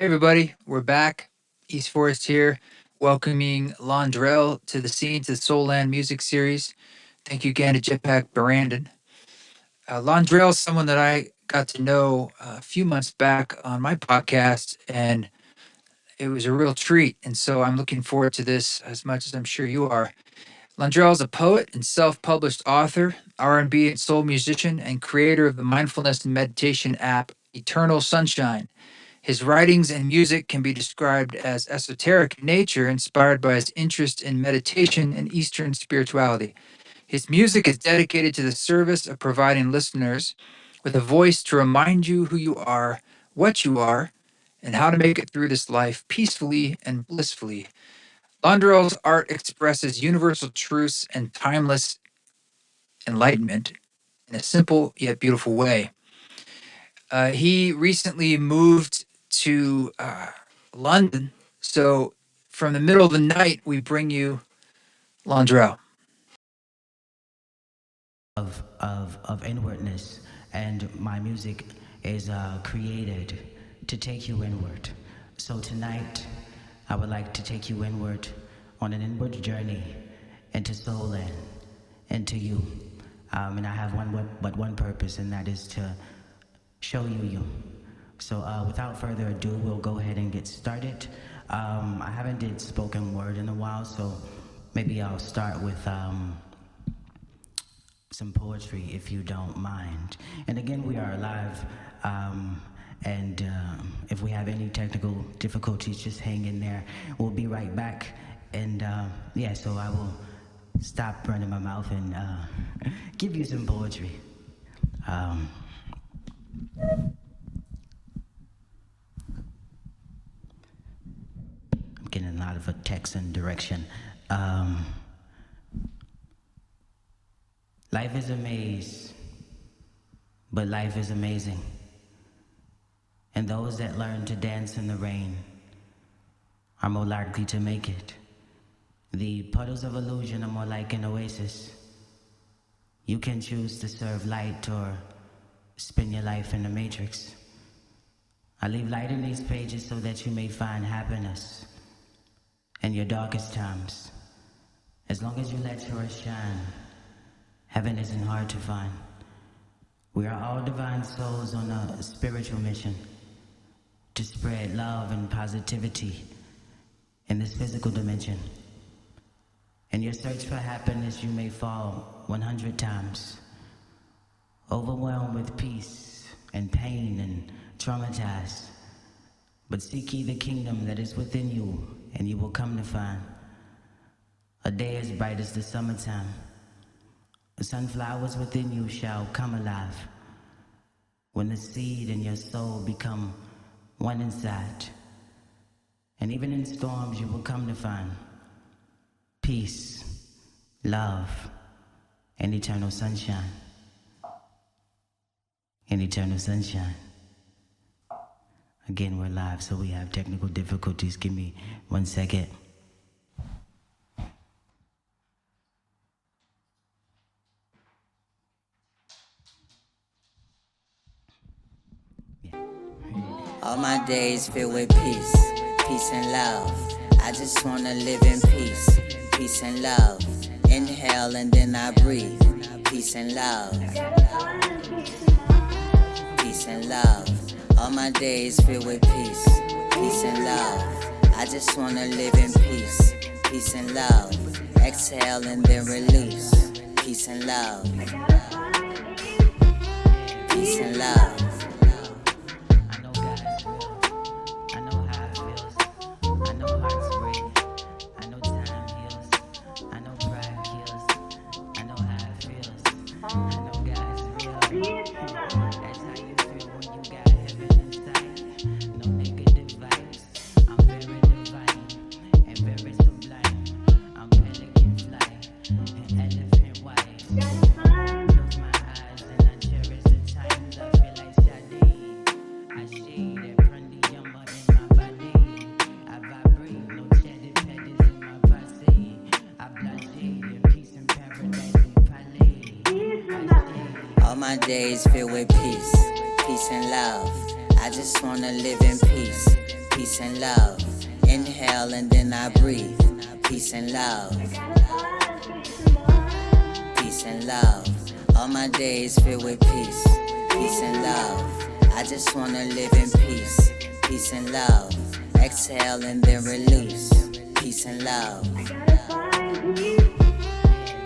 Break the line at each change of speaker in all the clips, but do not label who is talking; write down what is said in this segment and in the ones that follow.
Hey everybody, we're back. East Forest here, welcoming Londrell to the scene to the Soul Land Music Series. Thank you again to Jetpack Brandon. Londrell is someone that I got to know a few months back on my podcast, and it was a real treat. And so I'm looking forward to this as much as I'm sure you are. Londrell is a poet and self-published author, R&B and soul musician, and creator of the mindfulness and meditation app Eternal Sunshine. His writings and music can be described as esoteric in nature, inspired by his interest in meditation and Eastern spirituality. His music is dedicated to the service of providing listeners with a voice to remind you who you are, what you are, and how to make it through this life peacefully and blissfully. Londerell's art expresses universal truths and timeless enlightenment in a simple yet beautiful way. He recently moved to London. So from the middle of the night, we bring you Londrelle.
Of inwardness, and my music is created to take you inward. So tonight, I would like to take you inward on an inward journey into soul land, into you. And I have one purpose, and that is to show you you. So without further ado, we'll go ahead and get started. I haven't did spoken word in a while, so maybe I'll start with some poetry, if you don't mind. And again, we are live, and if we have any technical difficulties, just hang in there. We'll be right back. And yeah, so I will stop running my mouth and give you some poetry. I'm getting a lot of a text and direction. Life is a maze, but life is amazing. And those that learn to dance in the rain are more likely to make it. The puddles of illusion are more like an oasis. You can choose to serve light or spend your life in the matrix. I leave light in these pages so that you may find happiness in your darkest times. As long as you let yours shine, heaven isn't hard to find. We are all divine souls on a spiritual mission to spread love and positivity in this physical dimension. In your search for happiness, you may fall 100 times, overwhelmed with peace and pain and traumatized. But seek ye the kingdom that is within you, and you will come to find a day as bright as the summertime. The sunflowers within you shall come alive when the seed and your soul become one inside. And even in storms you will come to find peace, love, and eternal sunshine. And eternal sunshine. Again, we're live, so we have technical difficulties. Give me 1 second.
All my days filled with peace, peace and love. I just wanna live in peace, peace and love. Inhale and then I breathe, peace and love, peace and love. All my days filled with peace, peace and love. I just wanna live in peace, peace and love. Exhale and then release, peace and love, peace and love. All my days filled with peace, peace and love. I just wanna live in peace, peace and love. Inhale and then I breathe, peace and love, peace and love. All my days filled with peace, peace and love. I just wanna live in peace, peace and love. Exhale and then release, peace and love,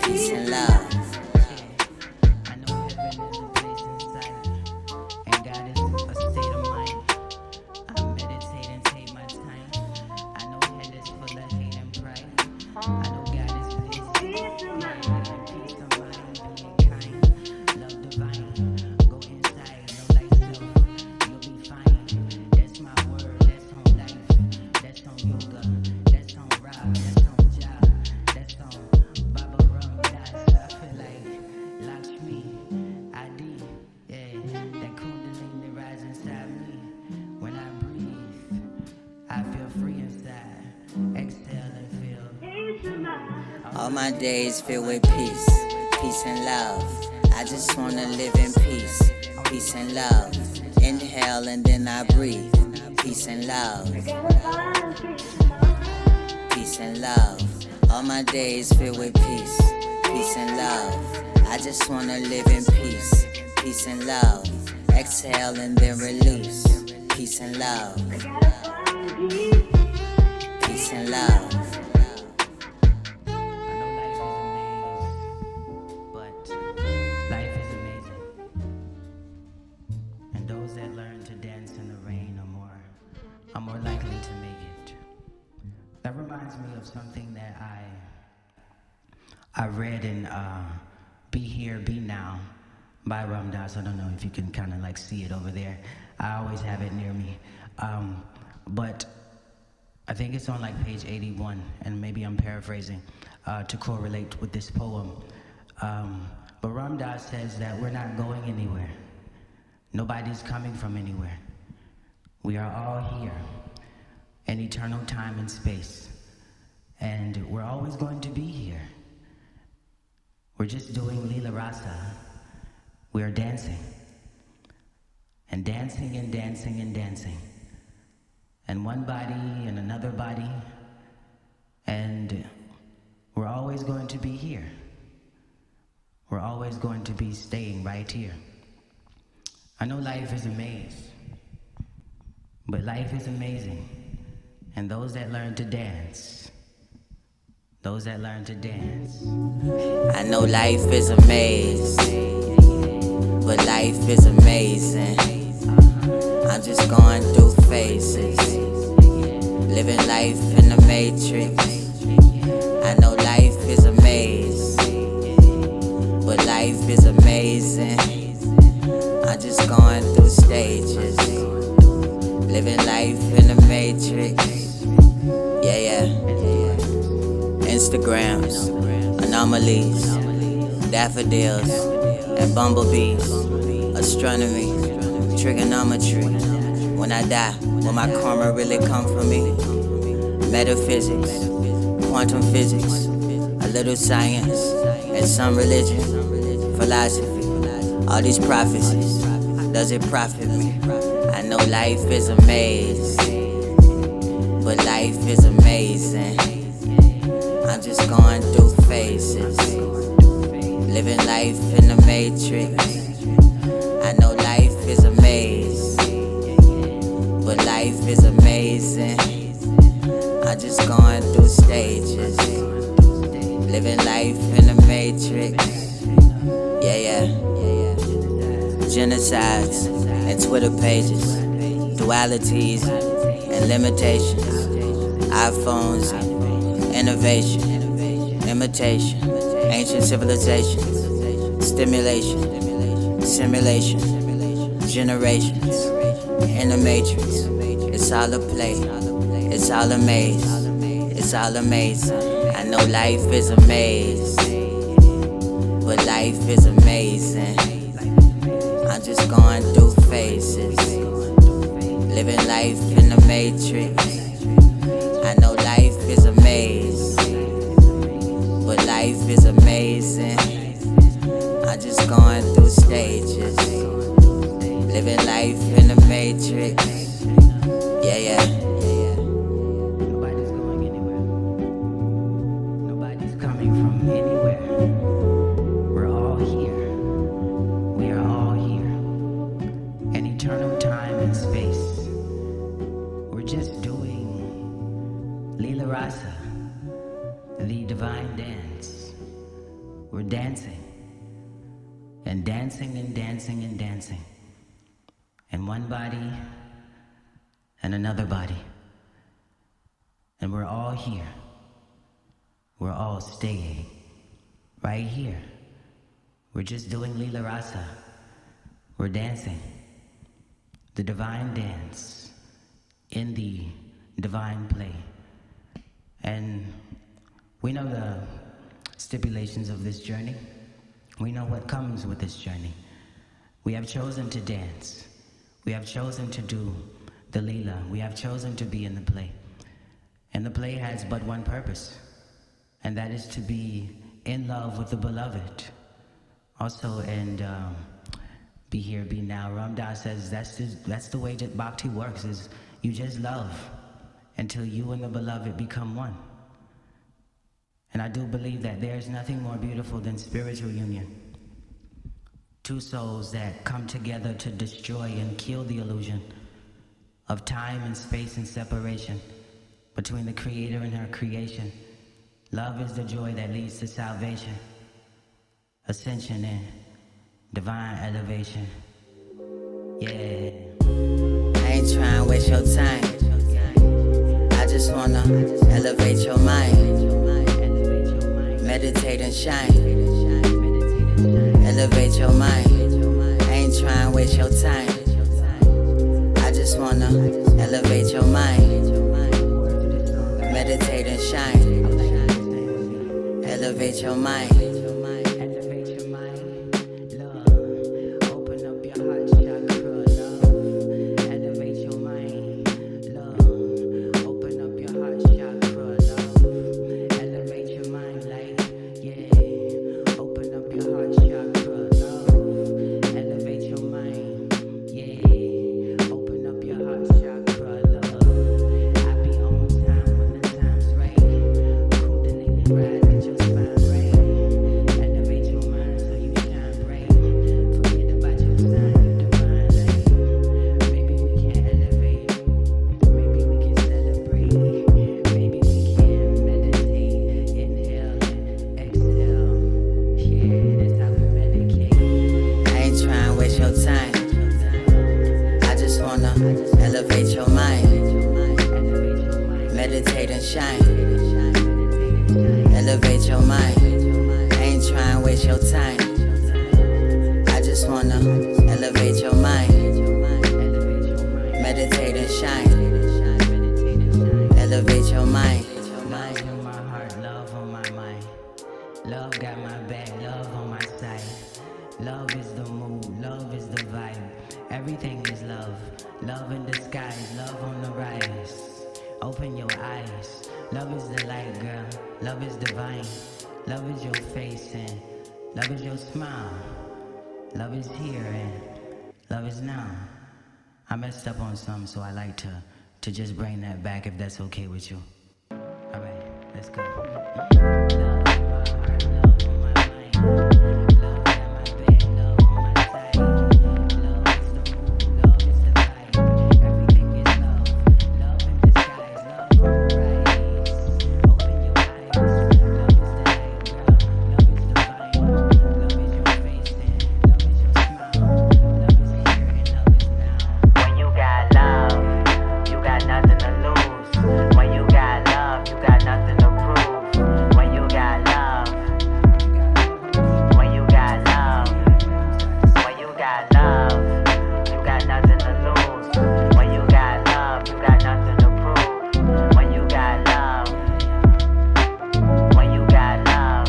peace and love.
I know heaven is a place inside, and God is a state of mind. I meditate and take my time. I know hell is full of hate and pride. I know God is busy. Yeah, peace of mind, being kind, love divine. Go inside, know thyself, you'll be fine. That's my word, that's on life, that's on yoga, that's on rock, that's on job, that's on Baba Ram Das. I feel like Lakshmi, Adi, yeah, that Kundalini rise inside me. When I breathe, I feel free inside. Exhale and feel.
All my days filled with peace, peace and love. I just wanna live in peace, peace and love. Inhale and then I breathe, peace and love, peace and love. All my days filled with peace, peace and love. I just wanna live in peace, peace and love. Exhale and then release, peace and love, peace and love.
Life is amazing, and those that learn to dance in the rain are more likely to make it. That reminds me of something that I read in Be Here, Be Now by Ram Dass. I don't know if you can kind of like see it over there. I always have it near me. But I think it's on like page 81, and maybe I'm paraphrasing to correlate with this poem. But Ram Dass says that we're not going anywhere. Nobody's coming from anywhere. We are all here in eternal time and space. And we're always going to be here. We're just doing Leela Rasa. We are dancing. And dancing and dancing and dancing. And one body and another body. And we're always going to be here. We're always going to be staying right here. I know life is a maze, but life is amazing. And those that learn to dance, those that learn to dance.
I know life is a maze, but life is amazing. I'm just going through phases, living life in the matrix. I know life is a maze, but life is amazing. I'm just going through stages, living life in the matrix. Yeah. Instagrams, anomalies, daffodils, and bumblebees, astronomy, trigonometry. When I die, will my karma really come for me? Metaphysics, quantum physics, a little science, and some religion, philosophy. All these prophecies, does it profit me? I know life is a maze, but life is amazing. I'm just going through phases, living life in the matrix. I know life is a maze, but life is amazing. I'm just going through stages, living life in the matrix. Yeah. Genocides and Twitter pages, dualities and limitations, iPhones and innovation, imitation, ancient civilizations, stimulation, simulation, generations, in the matrix. It's all a play, it's all a maze, it's all amazing. I know life is a maze, but life is amazing. I'm just going through phases, living life in the matrix. I know life is a maze, but life is amazing. I'm just going through stages, living life in the matrix. Yeah.
Rasa, the divine dance. We're dancing, and dancing, and dancing, and dancing. And one body, and another body. And we're all here. We're all staying right here. We're just doing Lila Rasa. We're dancing. The divine dance in the divine play. And we know the stipulations of this journey. We know what comes with this journey. We have chosen to dance. We have chosen to do the Lila. We have chosen to be in the play. And the play has but one purpose, and that is to be in love with the beloved. Also, and be here, be now. Ram Dass says that's the way that bhakti works, is you just love until you and the beloved become one. And I do believe that there's nothing more beautiful than spiritual union. Two souls that come together to destroy and kill the illusion of time and space and separation between the Creator and her creation. Love is the joy that leads to salvation, ascension, and divine elevation. Yeah.
I ain't trying to waste your time. I just wanna elevate your mind. Meditate and shine. Elevate your mind. I ain't trying to waste your time. I just wanna elevate your mind. Meditate and shine. Elevate your mind.
Elevate your mind, love. Open up your heart chakra, love. Elevate your mind, love. Open up your heart chakra, love. Elevate your mind, like, yeah. Open up your heart chakra, love. Elevate your mind, yeah. Open up your heart chakra, love. I be on time when the time's right. Kundalini rise at your spine, right? Elevate your mind so you shine bright. Forget about your sign, you divine light. Maybe we can elevate. Maybe we can celebrate. Maybe we can meditate. Inhale and exhale. Yeah, that's how we medicate.
I ain't trying to waste your time. I just wanna elevate your mind.
Elevate your mind.
Meditate and shine. Elevate your mind. I ain't trying to waste your time. I just wanna elevate your mind.
Elevate your mind.
Meditate and shine. Elevate your mind.
Love in my heart, love on my mind. Love got my back, love on my side. Love is the mood, love is the vibe. Everything is love. Love in disguise, love on the rise. Open your eyes. Love is the light, girl. Love is divine. Love is your face and love is your smile. Love is here and love is now. I messed up on something, so I like to just bring that back if that's okay with you. All right, let's go. Love in my heart, love on my mind. Love got my back, love on my side. Love is the mood, love is the vibe. Everything is love. Love in disguise, love on the rise. Open your eyes. Love is the light, girl. Love is divine. Love is your face and love is your smile. Love is here and love is now.
When you got love, you got nothing to lose. When you got love, you got nothing to prove. When you got love, when you got love, when you got love, you got nothing to lose. When you got love, you got nothing to prove. When you got love, when you got love.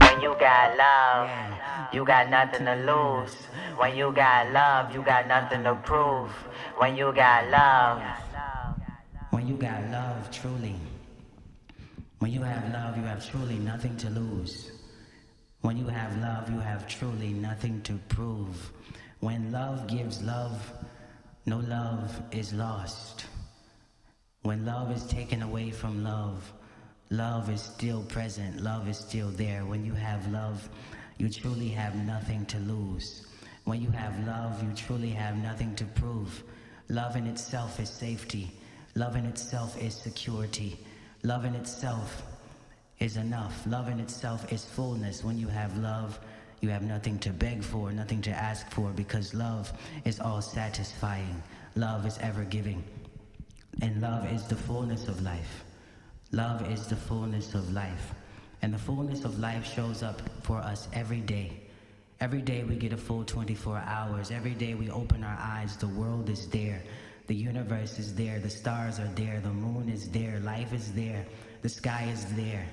When you got love.
you got nothing to lose. When you got love, you got nothing to prove. When you got love. When you got love, truly. When you have love, you have truly nothing to lose. When you have love, you have truly nothing to prove. When love gives love, no love is lost. When love is taken away from love, love is still present, love is still there. When you have love, you truly have nothing to lose. When you have love, you truly have nothing to prove. Love in itself is safety. Love in itself is security. Love in itself is enough. Love in itself is fullness. When you have love, you have nothing to beg for, nothing to ask for, because love is all satisfying. Love is ever giving. And love is the fullness of life. Love is the fullness of life. And the fullness of life shows up for us every day. Every day we get a full 24 hours. Every day we open our eyes, the world is there. The universe is there. The stars are there. The moon is there. Life is there. The sky is there.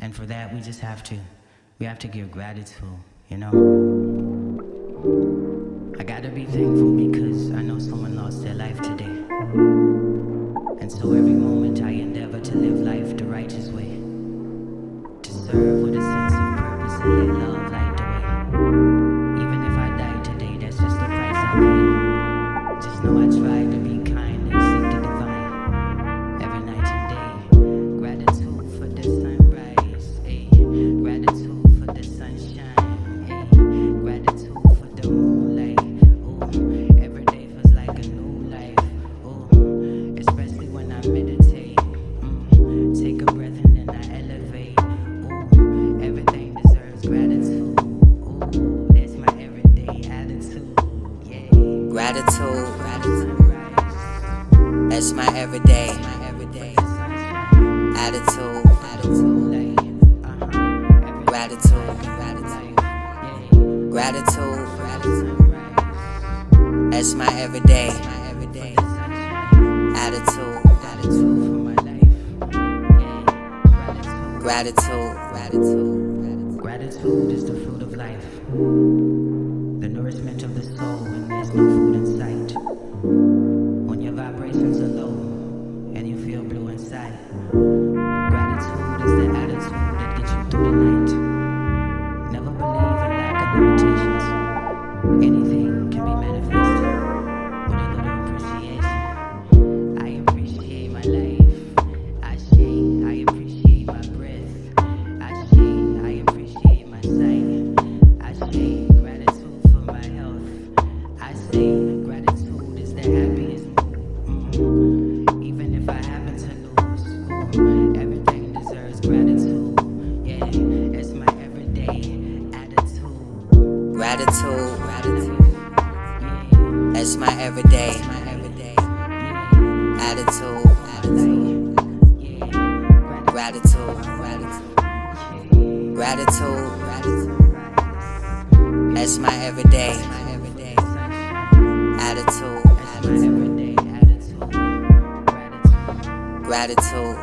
And for that, we have to give gratitude, you know? I gotta be thankful because I know someone lost their life today. And so every moment I endeavor to live life the righteous way, to serve with a sense of purpose and let love light the way. Even if I die today, that's just the price I pay. Just know I try to be kind and seek the divine every night and day. Gratitude for the sunrise, ayy. Gratitude for the sunshine, ayy. Gratitude for the moonlight, ooh. Every day feels like a new life, ooh. Especially when I meditate, take a breath and then I elevate, ooh. Everything deserves gratitude, ooh. That's my everyday attitude, yeah.
Gratitude, that's my everyday attitude. Gratitude, gratitude, that's my everyday attitude. Gratitude.
Gratitude is the fruit of life, the nourishment of the soul when there's no food in sight. When your vibrations are low and you feel blue inside, gratitude is the attitude that gets you through the night. Never believe in lack of limitations. Anything can be manifested with a little appreciation. I appreciate my life. I appreciate my breath. I appreciate my sight. Gratitude for my health. I say gratitude is the happiest mood. Even if I happen to lose, everything deserves gratitude. Yeah, it's my everyday attitude.
Gratitude,
Yeah,
that's my everyday attitude. Gratitude, gratitude, that's my everyday attitude. Gratitude.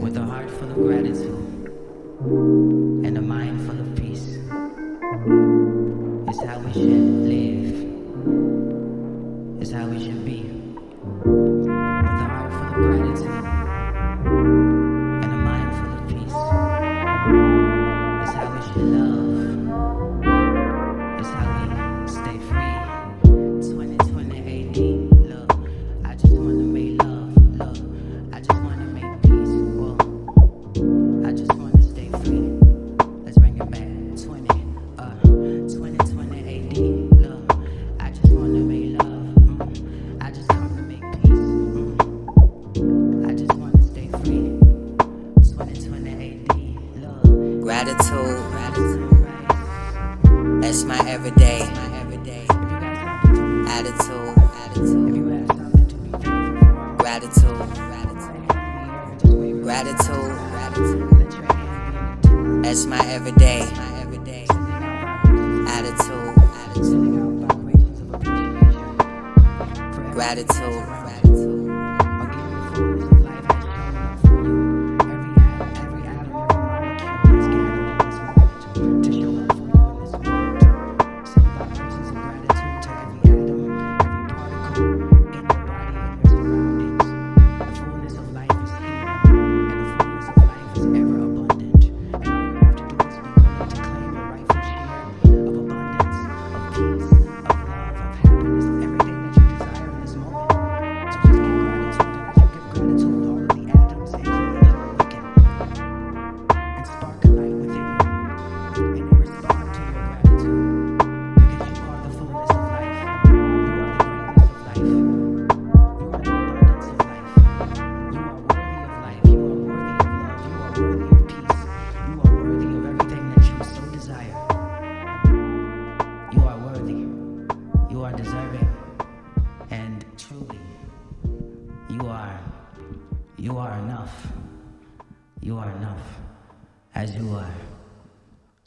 With a heart full of gratitude and a mind full of peace is how we should live, is how we should be. With a heart full of gratitude and a mind full of peace is how we should love, is how we stay free. 2020 AD, look, I just wanna make love, look, I just wanna make peace, whoa. I just wanna stay free. Let's bring it back. 2020 AD. Look, I just wanna make love. I just come to make peace. I just wanna stay free. 2020 AD. Look,
Gratitude, that's my everyday attitude.
if you have something to be thankful for,
Gratitude,
just wave
gratitude,
let your hand be in the
that's my everyday attitude.
sending out vibrations of appreciation for every
Gratitude,
again, the fullness of life has shown up for you. Every atom, every molecule has gathered in this moment to show up for you in this moment.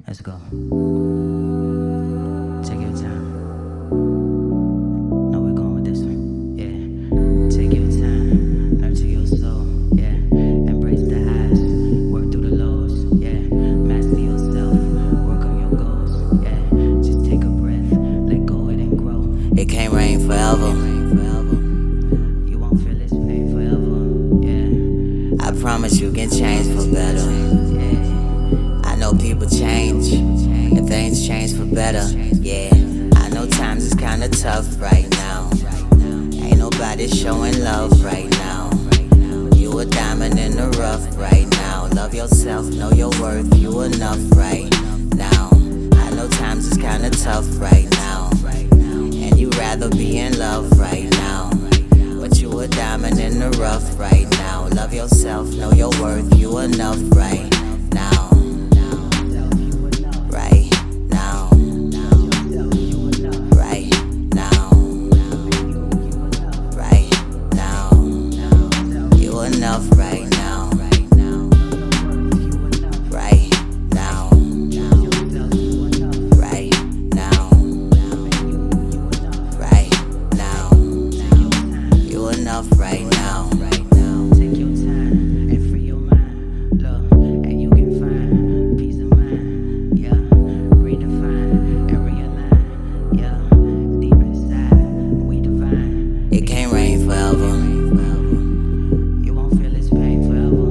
Let's go. Take your time. No, we're going with this one. Yeah. Take your time. Nurture your soul. Yeah. Embrace the highs. Work through the lows. Yeah. Master yourself. Work on your goals. Yeah. Just take a breath. Let go it and grow.
It can't rain forever.
You won't feel this pain forever. Yeah.
I promise you can change for better. I know people change, and things change for better. Yeah, I know times is kinda tough right now. Ain't nobody showing love right now. You a diamond in the rough right now. Love yourself, know your worth, you enough right now. I know times is kinda tough right now, and you rather be in love right now. But you a diamond in the rough right now. Love yourself, know your worth, you enough right now. Right now. Right now. Right now. You enough right now. Right now. Right now. Right now. You enough right now.
Take your time and free your mind. Look, and you can find peace of mind. Yeah, redefine and realign. Yeah, deep inside, we divine.
It can't rain forever.
You won't feel this pain forever.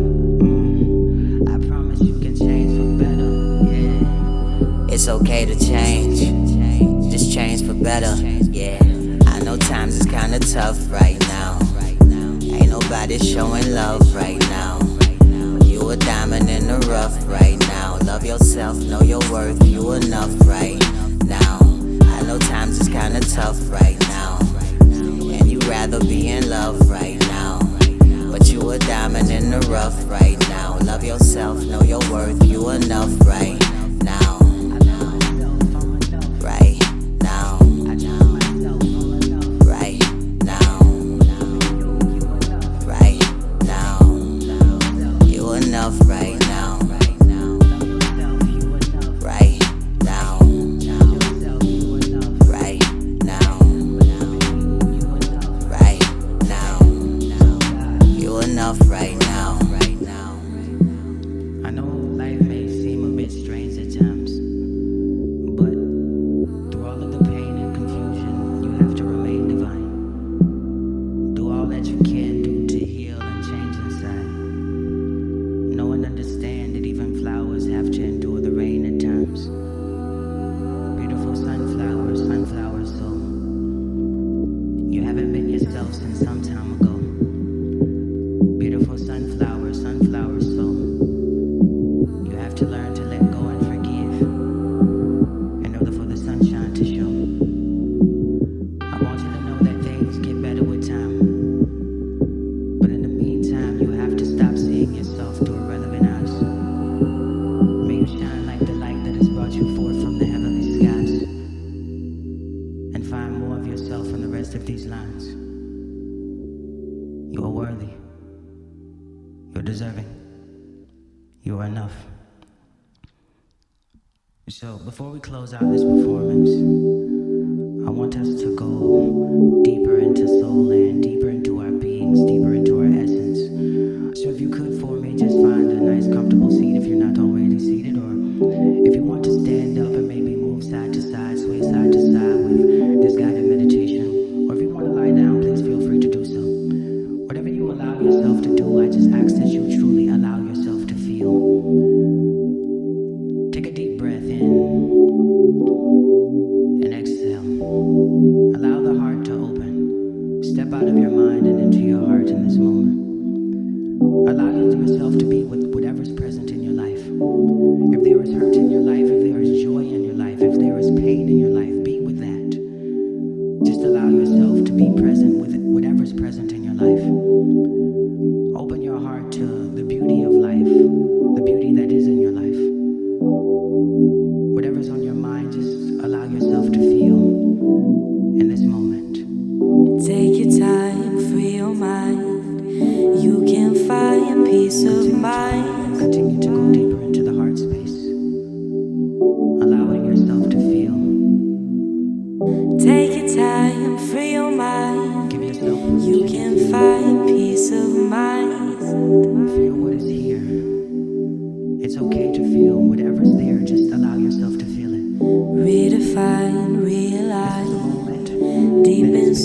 I promise you can change for better. Yeah.
It's okay to change. Just change for better. Yeah, I know times is kinda tough right now. Ain't nobody showing love right now. You a diamond in the rough right now. Love yourself, know your worth, you enough right now. I know times is kinda tough right now, and you rather be in love right now. But you a diamond in the rough right now. Love yourself, know your worth, you enough right now. Right now. Right now. Right now. You enough right now. Right now. Right now. Right now. You enough right now.
I know life may seem a bit strange at times, but through all of the pain and confusion, you have to remain divine. Do all that you can do to heal and change inside. Know and understand that even flowers have to endure the rain at times. Beautiful sunflower, sunflower soul. You haven't been yourself since some time ago. Beautiful sunflower, sunflower soul. You have to learn to let go and forgive in order for the sunshine to show. I want you to know that things get better with time. But in the meantime, you have to stop seeing yourself through irrelevant eyes. May you shine like the light that has brought you forth from the heavenly skies, and find more of yourself in the rest of these lines. You are worthy. You're deserving. You are enough. So before we close out this performance, I want us to go deeper into soul land, deeper into our beings, deeper into our essence. So if you could, for me, just find a nice comfortable seat if you're not already seated, or if you want to stand up and maybe move side to side, sway side to side with this guided meditation, or if you want to lie down, please feel free to do so. Whatever you allow yourself to do, I just ask that you truly allow yourself to feel. Take a deep breath in and exhale. Allow the heart to open. Step out of your mind and into your heart in this moment. Allow yourself to be with whatever's present in your life. If there is hurt in your life, if there is joy in your life, if there is pain in your life, be with that. Just allow yourself to be present with whatever's present in your life. Open your heart to the beauty of life, the beauty that is in your life. Whatever's on your mind, just allow yourself to feel in this moment.
Take your time, free your mind. You can find peace of mind.
Continue to go deeper into the heart space.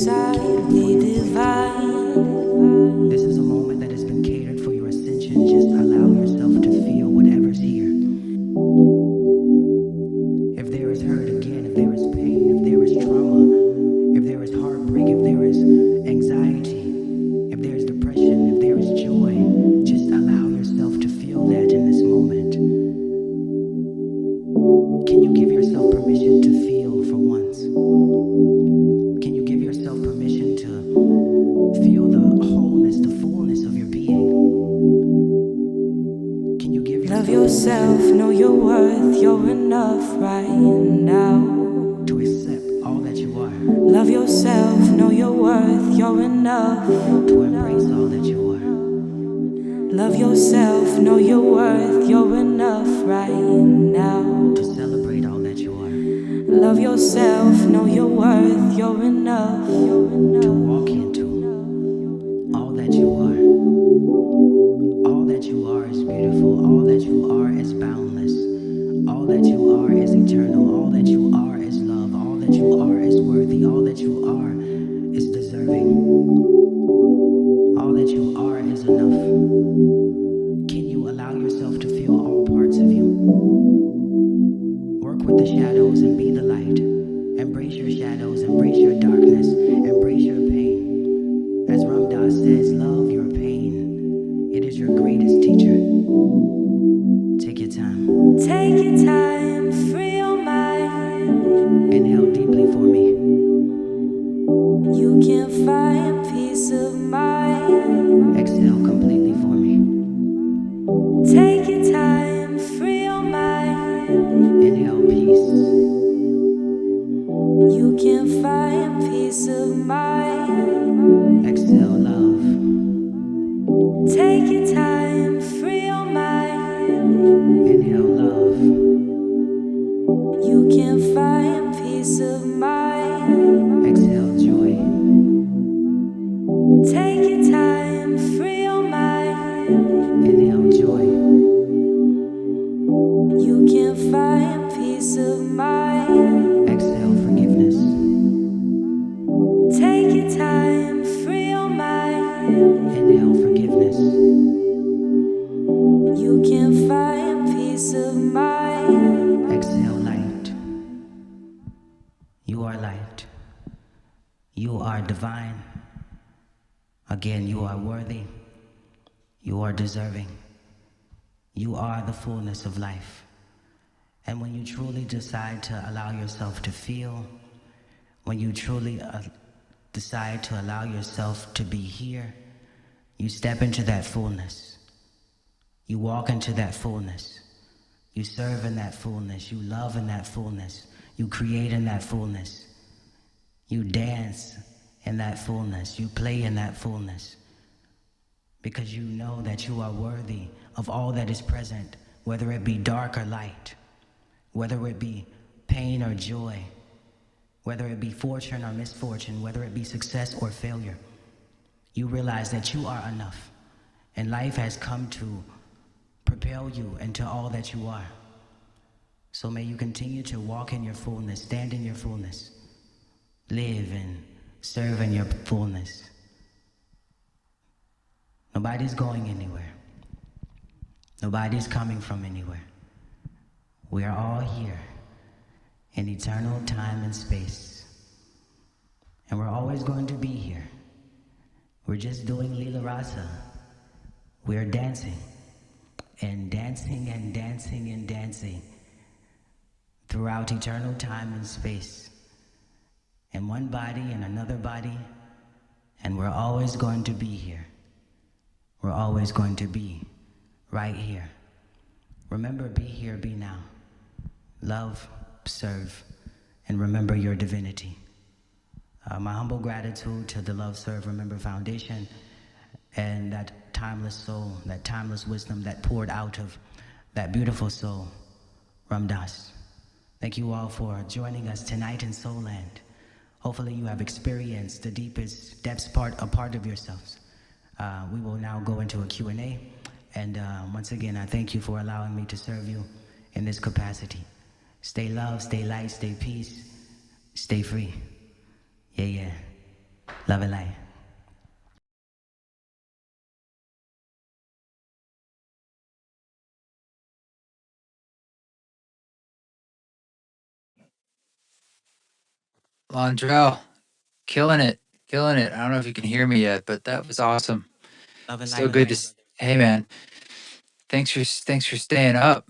decidedly divine.
This is a moment that has been catered for your ascension. Just allow yourself to feel whatever's here. If there is hurt again, if there is pain, if there is trauma, if there is heartbreak, if there is anxiety, if there is depression, if there is joy, just allow yourself to feel that in this moment. Can you give yourself permission to feel for once? Can you give yourself permission to feel the wholeness, the fullness of your being? Can you give yourself
Love yourself, know your worth, you're enough right now.
to accept all that you are,
Love yourself, know your worth, you're enough.
to embrace all that you are?
Love yourself, know your worth, you're enough right now.
To celebrate all that you are,
Love yourself, know your worth, you're enough.
to walk into all that you are. All that you are is beautiful, all that you are is boundless, all that you are is eternal, all that you are is love, all that you are is worthy, all that you are is deserving, all that you are is enough. Can you allow yourself to feel all parts of you? Work with the shadows and be the light. Embrace your shadows, embrace your darkness, embrace your pain. As Ram Dass says, love your pain. It is your greatest teacher. Take your time.
Take your time, free your mind.
Inhale deeply for me.
You can find peace of mind.
Exhale completely for me.
Take your time, free your mind.
Inhale peace.
You can find peace of mind.
Exhale love.
Take your time, free your mind.
Inhale love.
You can find peace of mind.
Exhale joy.
Take your time, free your mind.
Inhale joy.
You can find peace of mind.
Exhale forgiveness.
Take your time, free your mind.
Inhale forgiveness.
You can find peace of mind.
Exhale light. You are light. You are divine. Again, you are worthy. You are deserving. You are the fullness of life. And when you truly decide to allow yourself to feel, when you truly decide to allow yourself to be here, you step into that fullness. You walk into that fullness. You serve in that fullness. You love in that fullness. You create in that fullness. You dance in that fullness. You play in that fullness. Because you know that you are worthy of all that is present, whether it be dark or light, whether it be pain or joy, whether it be fortune or misfortune, whether it be success or failure. You realize that you are enough, and life has come to propel you into all that you are. So may you continue to walk in your fullness, stand in your fullness, live and serve in your fullness. Nobody's going anywhere. Nobody's coming from anywhere. We are all here in eternal time and space. And we're always going to be here. We're just doing Lila Rasa. We are dancing and dancing and dancing and dancing throughout eternal time and space. In one body and another body. And we're always going to be here. We're always going to be right here. Remember, be here, be now. Love, serve, and remember your divinity. My humble gratitude to the Love, Serve, Remember Foundation and that timeless soul, that timeless wisdom that poured out of that beautiful soul, Ram Dass. Thank you all for joining us tonight in Soul Land. Hopefully you have experienced the deepest depths a part of yourselves. We will now go into a Q&A. And once again, I thank you for allowing me to serve you in this capacity. Stay love, stay light, stay peace, stay free. Yeah, yeah. Love and light.
Londrell, killing it, killing it. I don't know if you can hear me yet, but that was awesome.
Love and
So
light, my
good to.
brother.
Hey, man, thanks for staying up.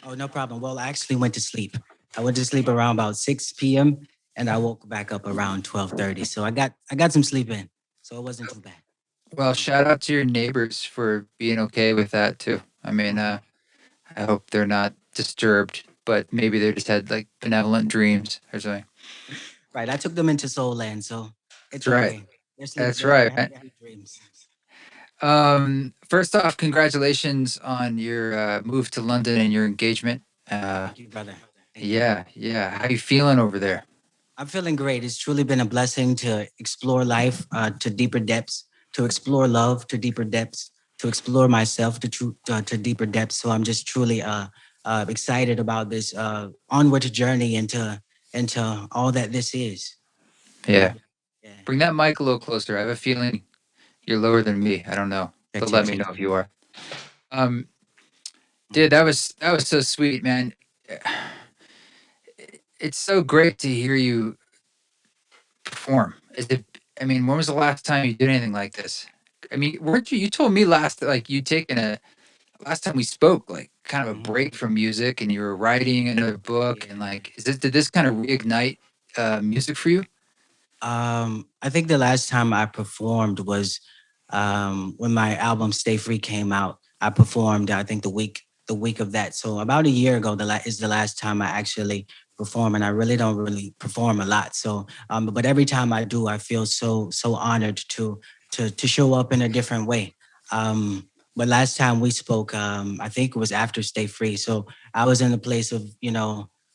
Oh, no problem. Well, I actually went to sleep. I went to sleep around about 6 p.m. and I woke back up around 12:30. So I got some sleep in. So it wasn't too bad.
Well, shout out to your neighbors for being okay with that too. I mean,
Mhm.
I hope they're not disturbed, but maybe they just had like benevolent dreams or something.
Right. I took them into Soul Land, so it's
That's right.
okay. They're sleep.
That's right,
They're
man.
having dreams.
First off, congratulations on your move to London and your engagement. Uh,
Thank you, brother. Thank you.
yeah, yeah. How you feeling over there?
I'm feeling great. It's truly been a blessing to explore life to deeper depths, to explore love to deeper depths, to explore myself to deeper depths. So I'm just truly excited about this onward journey into all that this is. You
Yeah.
know. Yeah.
Bring that mic a little closer. I have a feeling you're lower than me. I don't know,
Check.
but
Check.
let me
Check.
know if you are. Um, dude,
Mhm.
that was so sweet, man. It's so great to hear you perform. Is it? I mean, when was the last time you did anything like this? I mean, weren't you? You told me last like you'd taken a last time we spoke like kind of a
Mhm.
break from music, and you were writing another book, and
Yeah.
like, is this did this kind of reignite music for you?
I think the last time I performed was when my album "Stay Free" came out. I performed, I think the week of that. So about a year ago, is the last time I actually perform, and I really don't really perform a lot. So, but every time I do, I feel so honored to show up in a different way. But last time we spoke, I think it was after "Stay Free." So I was in a place of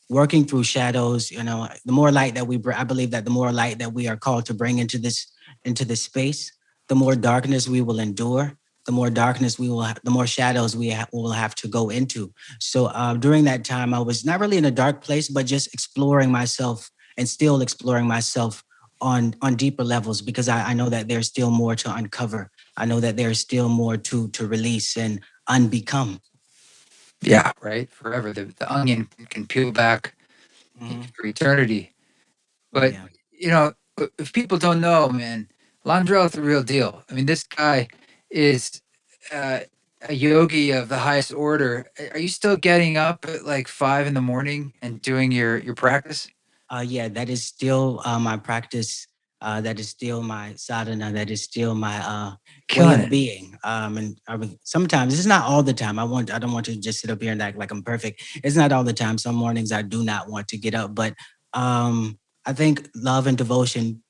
working through shadows. The more light that I believe that the more light that we are called to bring into this space, the more darkness we will endure, the more darkness the more shadows will have to go into. So during that time, I was not really in a dark place, but just exploring myself and still exploring myself on deeper levels, because I know that there's still more to uncover. I know that there's still more to release and unbecome.
Yeah, right. Forever. The onion can peel back
Hmm.
for eternity.
Oh
But
yeah.
if people don't know, man, Londrell's the real deal. I mean, this guy is uh, a yogi of the highest order. Are you still getting up at like 5 in the morning and doing your practice?
Yeah, that is still my practice. That is still my sadhana. That is still my way
Killing
of
it.
being. And I mean, sometimes it's not all the time. I don't want to just sit up here and act like I'm perfect. It's not all the time. Some mornings I do not want to get up, but I think love and devotion,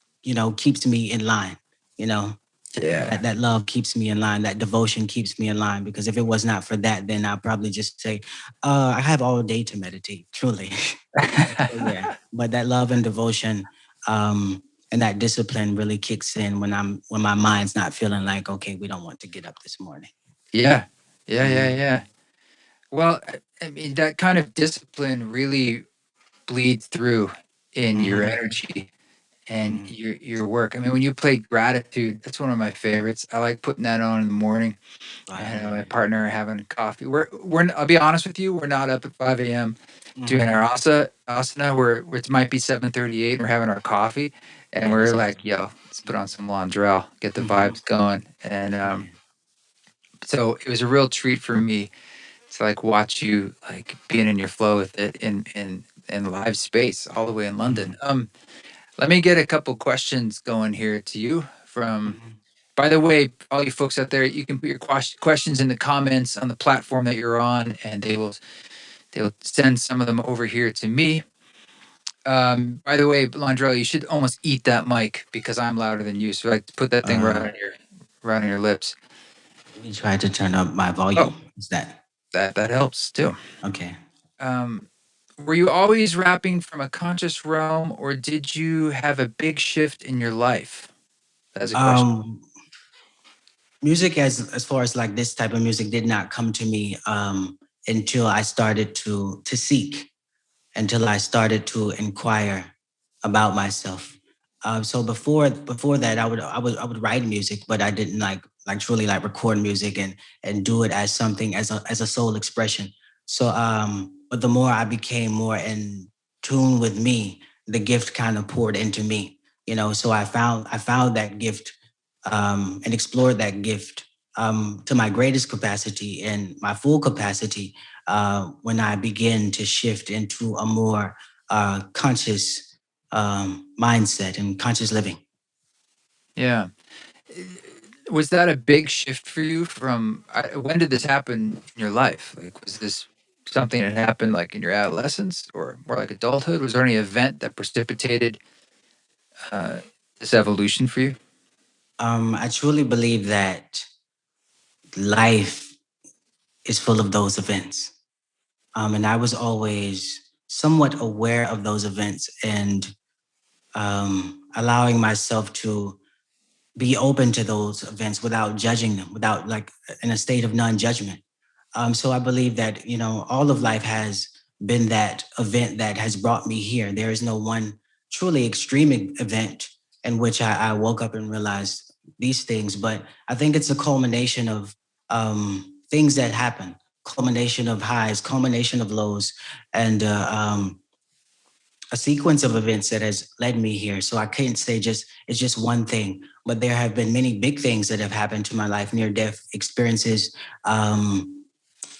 keeps me in line. You know,
Yeah.
that love keeps me in line. That devotion keeps me in line. Because if it was not for that, then I'd probably just say, I have all day to meditate. Truly. So yeah, but that love and devotion, um, and that discipline really kicks in when my mind's not feeling like, okay, we don't want to get up this morning.
Yeah. Yeah. Yeah.
Mhm.
Yeah. Well, I mean, that kind of discipline really bleeds through in your
Mhm.
energy and
Mhm.
your work. I mean, when you play gratitude, that's one of my favorites. I like putting that on in the morning
Right.
and my partner having coffee. We're I'll be honest with you, we're not up at 5 a.m. doing
Mhm.
our asana. It might be 7:38. We're having our coffee, and
Yeah,
we're
that's
like,
awesome.
"Yo, let's put on some Londrell, get the
Mhm.
vibes going." And
Yeah.
so it was a real treat for me to like watch you like being in your flow with it in live space all the way in London.
Mhm.
Let me get a couple questions going here to you from.
Mhm.
By the way, all you folks out there, you can put your questions in the comments on the platform that you're on, and they'll send some of them over here to me. By the way, Londrell, you should almost eat that mic because I'm louder than you. So like put that thing
Uh,
right on your lips.
Let me try to turn up my
Oh,
volume. Is that
that helps too.
okay?
Um, were you always rapping from a conscious realm, or did you have a big shift in your life? That's a question.
Um, Music, as far as like this type of music, did not come to me until I started to seek, until I started to inquire about myself. So before that, I would write music, but I didn't like truly like record music and do it as something as a soul expression. So but the more I became more in tune with me, the gift kind of poured into me. So I found that gift and explored that gift to my greatest capacity and my full capacity when I begin to shift into a more conscious mindset and conscious living.
Yeah. Was that a big shift for you from when did this happen in your life? Like, was this something that happened like in your adolescence or more like adulthood? Was there any event that precipitated uh, this evolution for you?
I truly believe that life is full of those events. And I was always somewhat aware of those events and allowing myself to be open to those events without judging them, without like in a state of non-judgment. So I believe that all of life has been that event that has brought me here. There is no one truly extreme event in which I woke up and realized these things, but I think it's a culmination of things that happen, culmination of highs, culmination of lows, and a sequence of events that has led me here. So I can't say just it's just one thing, but there have been many big things that have happened to my life, near death experiences,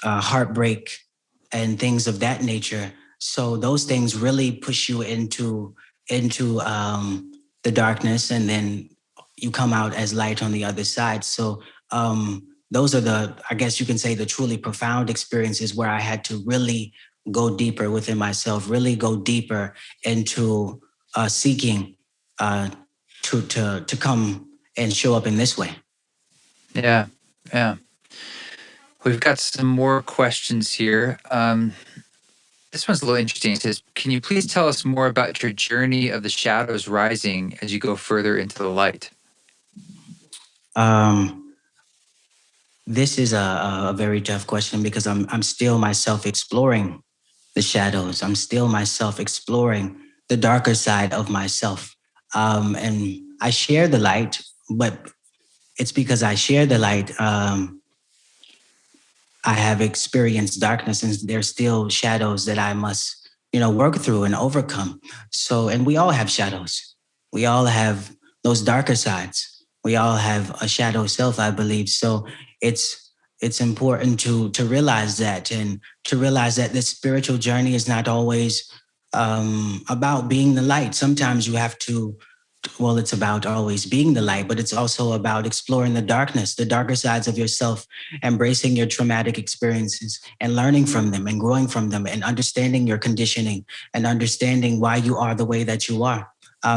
heartbreak, and things of that nature. So those things really push you into the darkness, and then you come out as light on the other side. So those are I guess you can say, the truly profound experiences where I had to really go deeper within myself, really go deeper into seeking uh, to come and show up in this way.
Yeah. Yeah. We've got some more questions here. This one's a little interesting. It says, "Can you please tell us more about your journey of the shadows rising as you go further into the light?"
Um, this is a very tough question because I'm still myself exploring the shadows. I'm still myself exploring the darker side of myself. And I share the light, but it's because I share the light. I have experienced darkness, and there's still shadows that I must, work through and overcome. So, and we all have shadows. We all have those darker sides. We all have a shadow self, I believe. So it's important to realize that, and to realize that this spiritual journey is not always about being the light. Sometimes you have to, well, it's about always being the light, but it's also about exploring the darkness, the darker sides of yourself, embracing your traumatic experiences and learning from them and growing from them, and understanding your conditioning and understanding why you are the way that you are.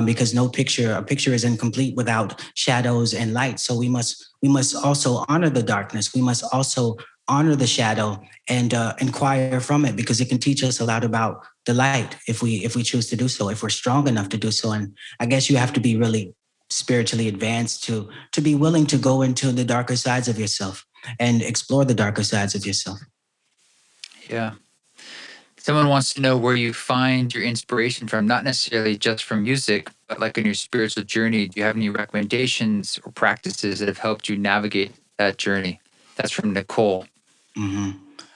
Because a picture is incomplete without shadows and light. So we must also honor the darkness. We must also honor the shadow and inquire from it, because it can teach us a lot about the light if we choose to do so, if we're strong enough to do so. And I guess you have to be really spiritually advanced to be willing to go into the darker sides of yourself and explore the darker sides of yourself.
Yeah. Someone wants to know where you find your inspiration from, not necessarily just from music, but like in your spiritual journey. Do you have any recommendations or practices that have helped you navigate that journey? That's from Nicole.
hmm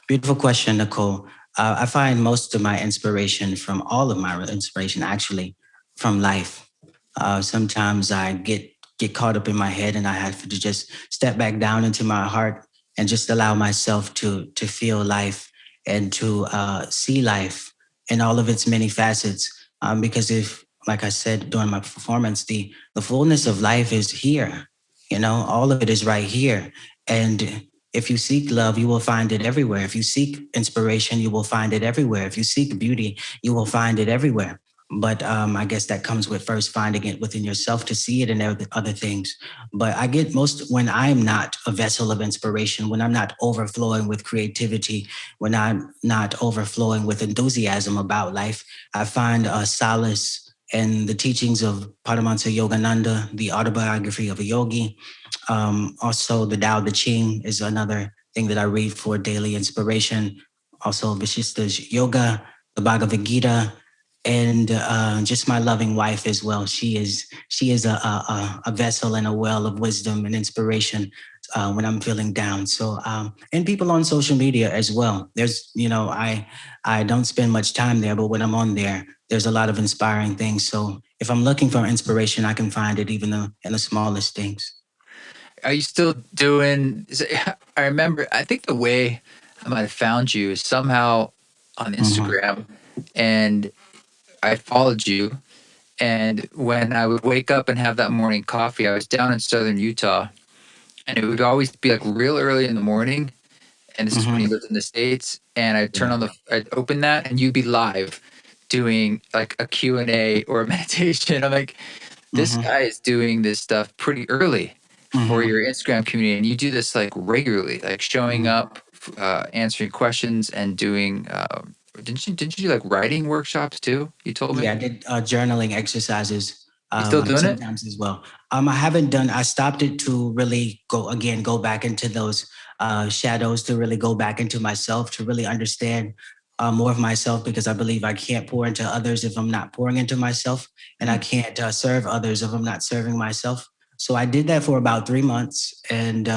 Beautiful question, Nicole. I find most of my inspiration, from all of my inspiration, actually from life. Sometimes I get caught up in my head, and I have to just step back down into my heart and just allow myself to feel life and to see life in all of its many facets. Because if, like I said during my performance, the fullness of life is here. All of it is right here, and if you seek love, you will find it everywhere. If you seek inspiration, you will find it everywhere. If you seek beauty, you will find it everywhere. But I guess that comes with first finding it within yourself to see it in other things. But I get most when I'm not a vessel of inspiration, when I'm not overflowing with creativity, when I'm not overflowing with enthusiasm about life, I find a solace in the teachings of Paramahansa Yogananda, the autobiography of a yogi. Also, the Tao Te Ching is another thing that I read for daily inspiration. Also, Vishista's Yoga, the Bhagavad Gita, and just my loving wife as well. She is a vessel and a well of wisdom and inspiration when I'm feeling down. So and people on social media as well. There's I don't spend much time there, but when I'm on there, there's a lot of inspiring things. So if I'm looking for inspiration, I can find it even in the smallest things.
Are you still doing? I remember. I think the way I might have found you is somehow on
Hmm.
Instagram, and I followed you. And when I would wake up and have that morning coffee, I was down in southern Utah, and it would always be like real early in the morning. And this is when
Hmm.
you lived in the States. And
Yeah.
I'd open that, and you'd be live doing like a Q&A or a meditation. I'm like, this
Hmm.
guy is doing this stuff pretty early for
Hmm.
your Instagram community, and you do this like regularly, like showing
Hmm.
up, answering questions, and doing. Didn't you do like writing workshops too? You told me.
Yeah, I did journaling exercises
You still doing it?
sometimes as well. I haven't done. I stopped it to really go back into those shadows, to really go back into myself, to really understand more of myself, because I believe I can't pour into others if I'm not pouring into myself, and I
Mm,
can't serve others if I'm not serving myself. So I did that for about 3 months, and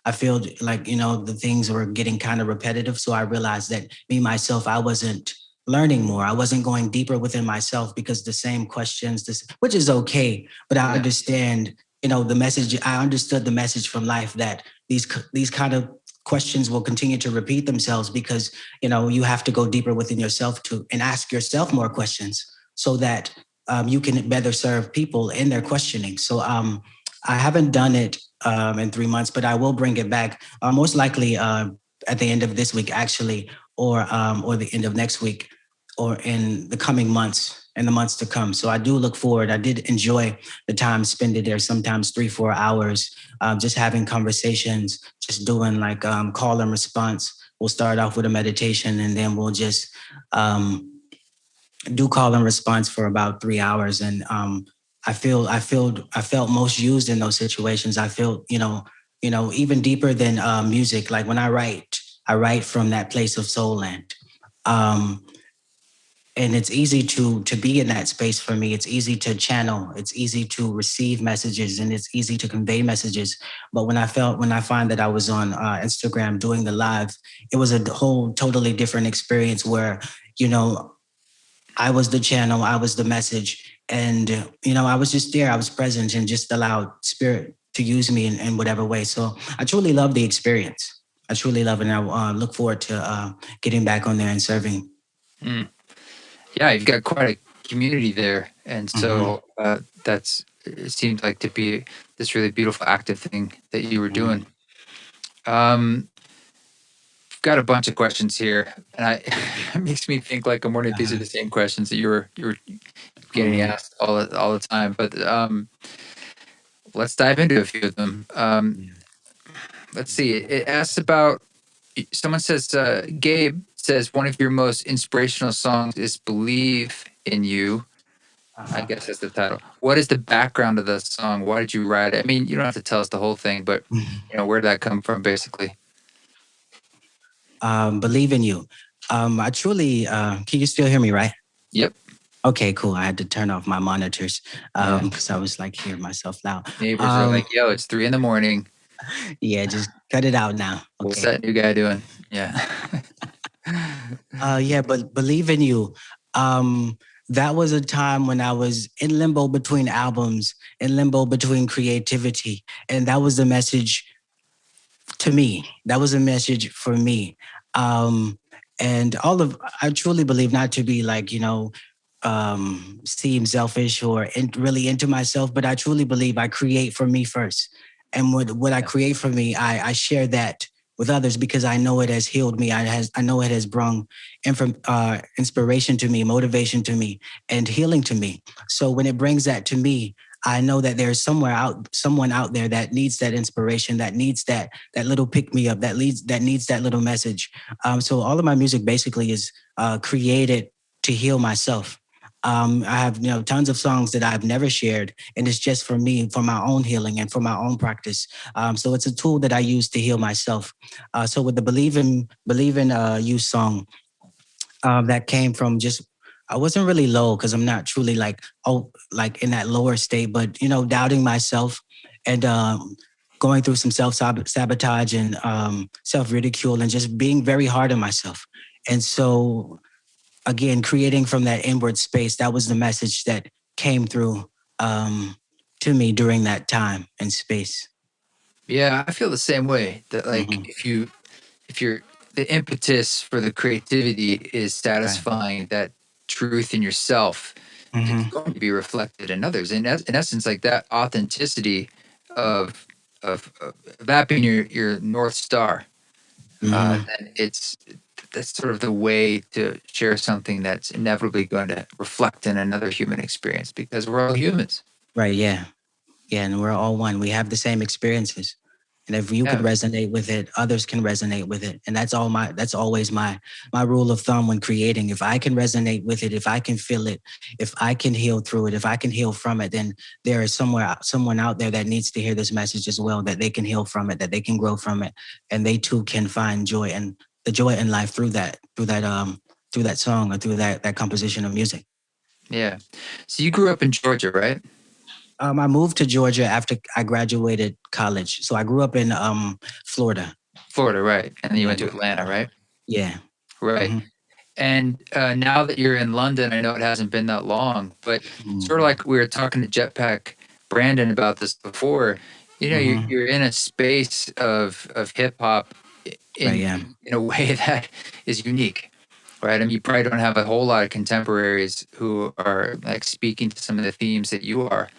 I feel like the things were getting kind of repetitive. So I realized that me myself, I wasn't learning more. I wasn't going deeper within myself, because the same questions, which is okay, but I
yeah.
understand, the message. I understood the message from life that these kind of questions will continue to repeat themselves, because you have to go deeper within yourself to and ask yourself more questions, so that you can better serve people in their questioning. So I haven't done it in 3 months, but I will bring it back most likely at the end of this week, actually, or the end of next week, or in the coming months, in the months to come. So I do look forward. I did enjoy the time spent there, sometimes 3-4 hours, just having conversations, just doing like call and response. We'll start off with a meditation, and then we'll just um, do call and response for about 3 hours. And I felt most used in those situations. I feel, even deeper than music. Like when I write from that place of soul land. Um, and it's easy to be in that space for me. It's easy to channel, it's easy to receive messages, and it's easy to convey messages. But when I find that I was on Instagram doing the live, it was a whole totally different experience, where you know I was the channel, I was the message, and I was just there, I was present, and just allowed spirit to use me in whatever way. So I truly love the experience. I truly love it, and I look forward to getting back on there and serving.
Mm. Yeah, you've got quite a community there, and
Hmm.
so that's it seemed like to be this really beautiful active thing that you were doing. Um, got a bunch of questions here, and I it makes me think like I'm wondering if these are the same questions that you were getting
Hmm.
asked all the time. But let's dive into a few of them. Let's see. It asks about. Someone says, Gabe says one of your most inspirational songs is "Believe in You." I guess that's the title. What is the background of the song? Why did you write it? I mean, you don't have to tell us the whole thing, but where did that come from, basically?
Believe in you. I truly, can you still hear me, right?
Yep.
Okay, cool. I had to turn off my monitors
Yeah.
because I was like hearing myself loud.
Neighbors are
Um,
like, "Yo, it's 3 in the morning.
yeah, just cut it out now.
What's
Okay.
that new guy doing?" Yeah.
Yeah, but believe in you. Um, that was a time when I was in limbo between albums, in limbo between creativity, and that was the message to me. That was a message for me. Um, and I truly believe, not to be like, seem selfish or really into myself, but I truly believe I create for me first. And what I
Yeah.
create for me, I share that with others, because I know it has healed me. I know it has brought inspiration to me, motivation to me, and healing to me. So when it brings that to me, I know that there's someone out there that needs that inspiration, that needs that little pick me up, that needs that little message. So all of my music basically is created to heal myself. I have tons of songs that I've never shared, and it's just for me, for my own healing and for my own practice. So it's a tool that I use to heal myself. So with the Believe in You song, that came from just I wasn't really low because I'm not truly like, oh, like in that lower state, but doubting myself and going through some self sabotage and self ridicule and just being very hard on myself. And so again, creating from that inward space, that was the message that came through um, to me during that time and space.
Yeah, I feel the same way. That like
Hmm.
if you're the impetus for the creativity is
Right.
satisfying that truth in yourself, it's
Hmm.
going to be reflected in others. In essence, like that authenticity of of that being your north star,
Hmm.
then it's that's sort of the way to share something that's inevitably going to reflect in another human experience because we're all humans.
Right. Yeah. Yeah, and we're all one. We have the same experiences. And if you could
Yeah,
resonate with it, others can resonate with it. And that's always my rule of thumb when creating. If I can resonate with it, if I can feel it, if I can heal through it, if I can heal from it, then there is someone out there that needs to hear this message as well, that they can heal from it, that they can grow from it, and they too can find joy and the joy in life through that song or through that composition of music.
yeah. So you grew up in Georgia, right?
I moved to Georgia after I graduated college. So I grew up in Florida.
Florida, right? And then you
Yeah,
went to Atlanta, right?
yeah.
Right.
Hmm.
And now that you're in London, I know it hasn't been that long, but sort of
Hmm.
like we were talking to Jetpack Brandon about this before,
Hmm.
you're in a space of hip hop
Right. Yeah.
in a way that is unique, right? I mean, you probably don't have a whole lot of contemporaries who are like speaking to some of the themes that you are.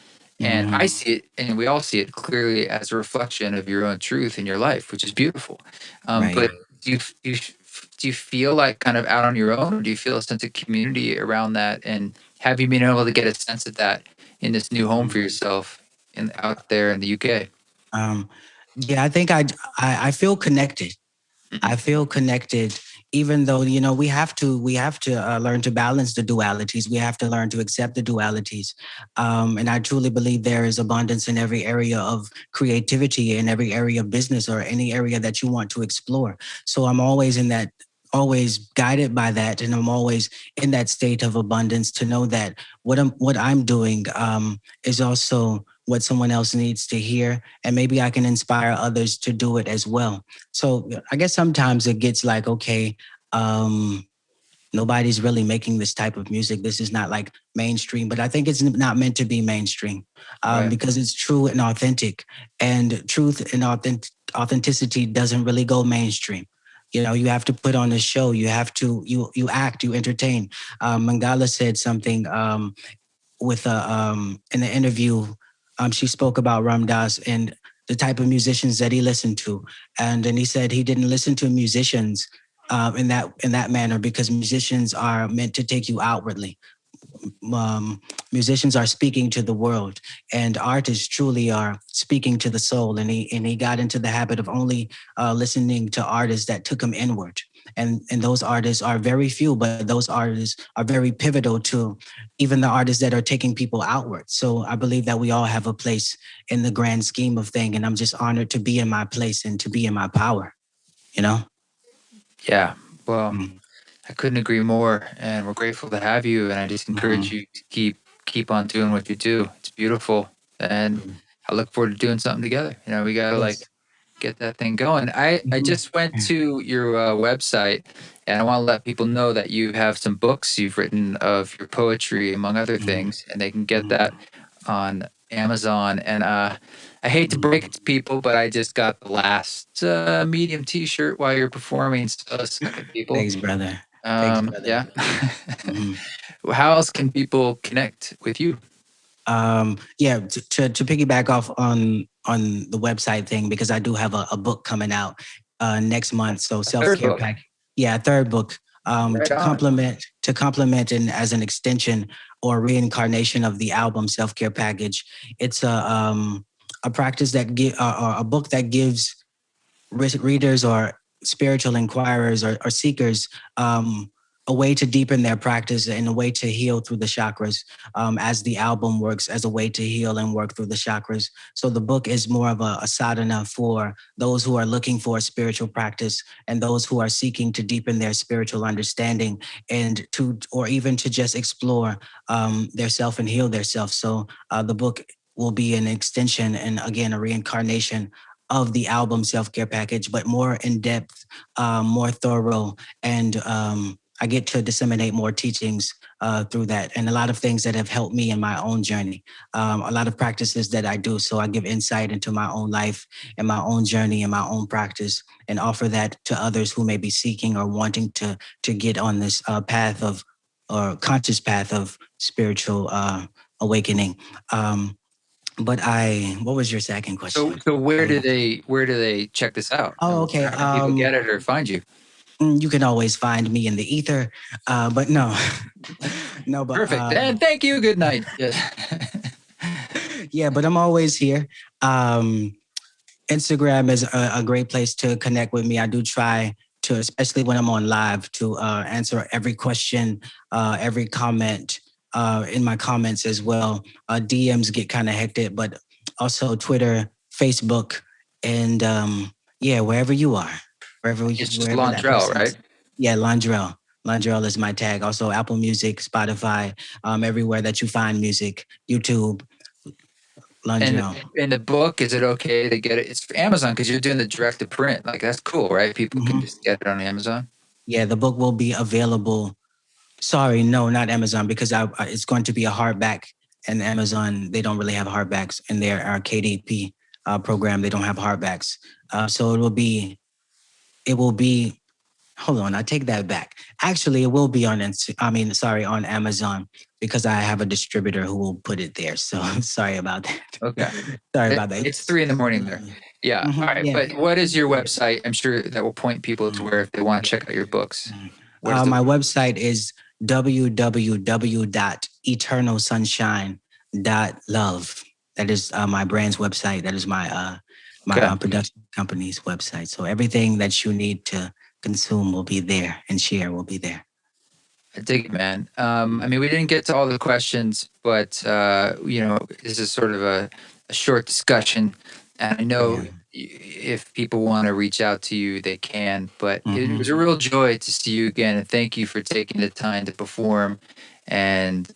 And I
Hmm.
see it, and we all see it clearly as a reflection of your own truth in your life, which is beautiful.
Right.
But
Yeah.
do you feel like kind of out on your own, or do you feel a sense of community around that? And have you been able to get a sense of that in this new home for
Mhm.
yourself out there in the UK?
Um, yeah, I think I feel connected. I
Mhm.
feel connected, even though we have to learn to balance the dualities. We have to learn to accept the dualities, and I truly believe there is abundance in every area of creativity, in every area of business, or any area that you want to explore. So I'm always in that, always guided by that, and I'm always in that state of abundance to know that what I'm doing is also what someone else needs to hear, and maybe I can inspire others to do it as well. So I guess sometimes it gets like, okay, um, nobody's really making this type of music. This is not like mainstream, but I think it's not meant to be mainstream
Right.
because it's true and authentic. And truth and authenticity doesn't really go mainstream. You have to put on a show. You have to you act, you entertain. Mangala said something with a in the interview. She spoke about Ram Dass and the type of musicians that he listened to, and then he said he didn't listen to musicians in that manner because musicians are meant to take you outwardly. um, Musicians are speaking to the world, and artists truly are speaking to the soul. And he got into the habit of only listening to artists that took him inward. And those artists are very few, but those artists are very pivotal to even the artists that are taking people outward. So I believe that we all have a place in the grand scheme of thing, and I'm just honored to be in my place and to be in my power. You know.
Yeah. Well,
Mm-hmm.
I couldn't agree more, and we're grateful to have you. And I just encourage
Mm-hmm.
you to keep on doing what you do. It's beautiful, and I look forward to doing something together. We gotta like
Yes.
get that thing going. I
Mhm.
just went to your website, and I want to let people know that you have some books you've written of your poetry, among other
Mhm.
things, and they can get
Mhm.
that on Amazon. And I hate to break it
Mhm.
to people, but I just got the last medium T-shirt while you're performing. So suck it, people.
Thanks, brother. Thanks, brother.
Yeah.
Mhm.
How else can people connect with you?
Yeah, to piggyback off on the website thing, because I do have a book coming out next month. So
A
self
third
care
book.
pack. Yeah, a third book.
Right
To
on.
complement and as an extension or reincarnation of the album Self Care Package. It's a practice a book that gives readers or spiritual inquirers or seekers a way to deepen their practice and a way to heal through the chakras, as the album works as a way to heal and work through the chakras. So the book is more of a sadhana for those who are looking for a spiritual practice and those who are seeking to deepen their spiritual understanding and to, or even to just explore their self and heal their self. So the book will be an extension and again a reincarnation of the album self-care package, but more in depth, more thorough, and I get to disseminate more teachings through that, and a lot of things that have helped me in my own journey. A lot of practices that I do, so I give insight into my own life and my own journey and my own practice, and offer that to others who may be seeking or wanting to get on this path of or conscious path of spiritual awakening. But what was your second
So,
question?
so where do they check this out?
Oh, okay.
How can people get it or find you?
You can always find me in the ether, but no, no, but
Perfect. And thank you. Good night. Yes.
yeah, but I'm always here. Um, Instagram is a great place to connect with me. I do try to, especially when I'm on live, to answer every question, every comment in my comments as well. DMs get kind of hectic, but also Twitter, Facebook, and yeah, wherever you are,
It's just
wherever that
Londrell,
person
right?
is. Yeah, Londrell. Londrell is my tag. Also, Apple Music, Spotify, everywhere that you find music, YouTube,
And
Londrell.
in the book, is it okay to get it? It's for Amazon because you're doing the direct to print. Like that's cool, right? People can
Mhm.
just get it on Amazon.
Yeah, the book will be available. Sorry, no, not Amazon, because it's going to be a hardback, and Amazon they don't really have hardbacks in their KDP program. They don't have hardbacks, so it will be. Hold on, I take that back. Actually, it will be on. Sorry, on Amazon because I have a distributor who will put it there. So sorry about that.
Okay.
Sorry about that.
It's 3 in the morning there. Yeah. All right.
Yeah.
But what is your website? I'm sure that will point people to where if they want to check out your books. What is the
My website is www.eternalsunshine.love. That is my brand's website. That is my
okay?
production company's website. So everything that you need to consume will be there and share will be there.
I dig it, man. I mean, we didn't get to all the questions, but this is sort of a short discussion, and I know
Yeah.
if people want to reach out to you, they can. But it was a
Mhm.
real joy to see you again, and thank you for taking the time to perform and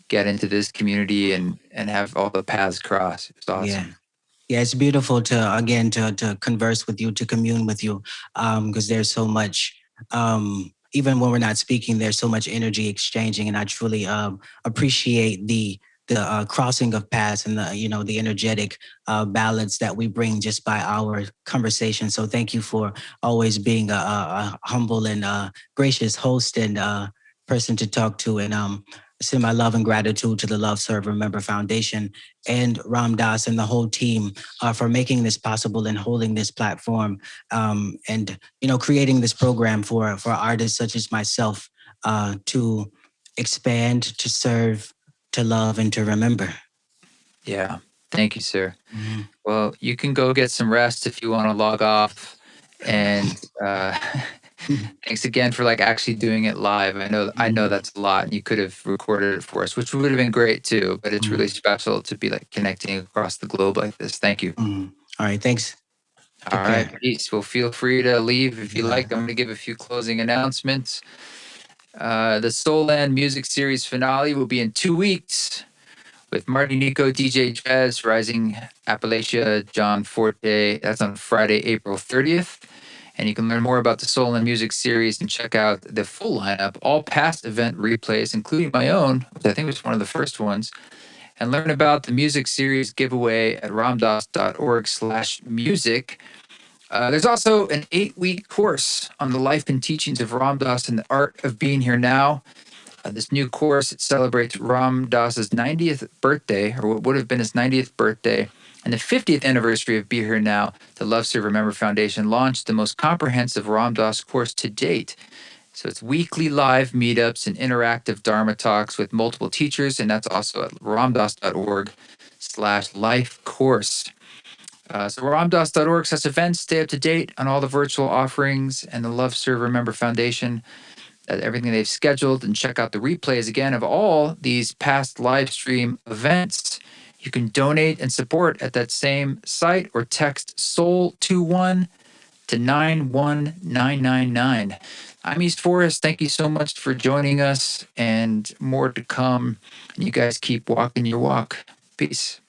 get into this community and have all the paths cross. It was
Yeah.
awesome.
Yeah, it's beautiful to again to converse with you, to commune with you, because there's so much. Even when we're not speaking, there's so much energy exchanging, and I truly appreciate the crossing of paths and the energetic balance that we bring just by our conversation. So thank you for always being a humble and gracious host and person to talk to, and send my love and gratitude to the Love Serve Remember Foundation and Ram Dass and the whole team for making this possible and holding this platform, and creating this program for artists such as myself to expand, to serve, to love, and to remember.
Yeah. Thank you, sir.
Mhm.
Well, you can go get some rest if you want to log off. And thanks again for like actually doing it live. I know that's a lot, and you could have recorded it for us, which would have been great too. But it's really special to be like connecting across the globe like this. Thank you.
Mhm. All right, thanks.
All
Take
right,
care.
peace. Well, feel free to leave if you
Yeah.
like. I'm going to give a few closing announcements. The Soul Land Music Series finale will be in 2 weeks with Marty Nico, DJ Jazz, Rising Appalachia, John Forte. That's on Friday, April 30th. And you can learn more about the Soul and Music series and check out the full lineup, all past event replays, including my own, which I think was one of the first ones, and learn about the music series giveaway at ramdas.org/music. There's also an 8-week course on the life and teachings of Ram Dass and the art of being here now. This new course, it celebrates Ram Dass's 90th birthday, or what would have been his 90th birthday, and the 50th anniversary of Be Here Now. The Love Serve Remember Foundation launched the most comprehensive Ram Dass course to date. So it's weekly live meetups and interactive Dharma talks with multiple teachers, and that's also at ramdas.org/life course. So ramdas.org/events. Stay up to date on all the virtual offerings and the Love Serve Remember Foundation. everything they've scheduled, and check out the replays again of all these past live stream events. You can donate and support at that same site or text SOUL21 to 91999. I'm East Forest. Thank you so much for joining us, and more to come. You guys keep walking your walk. Peace.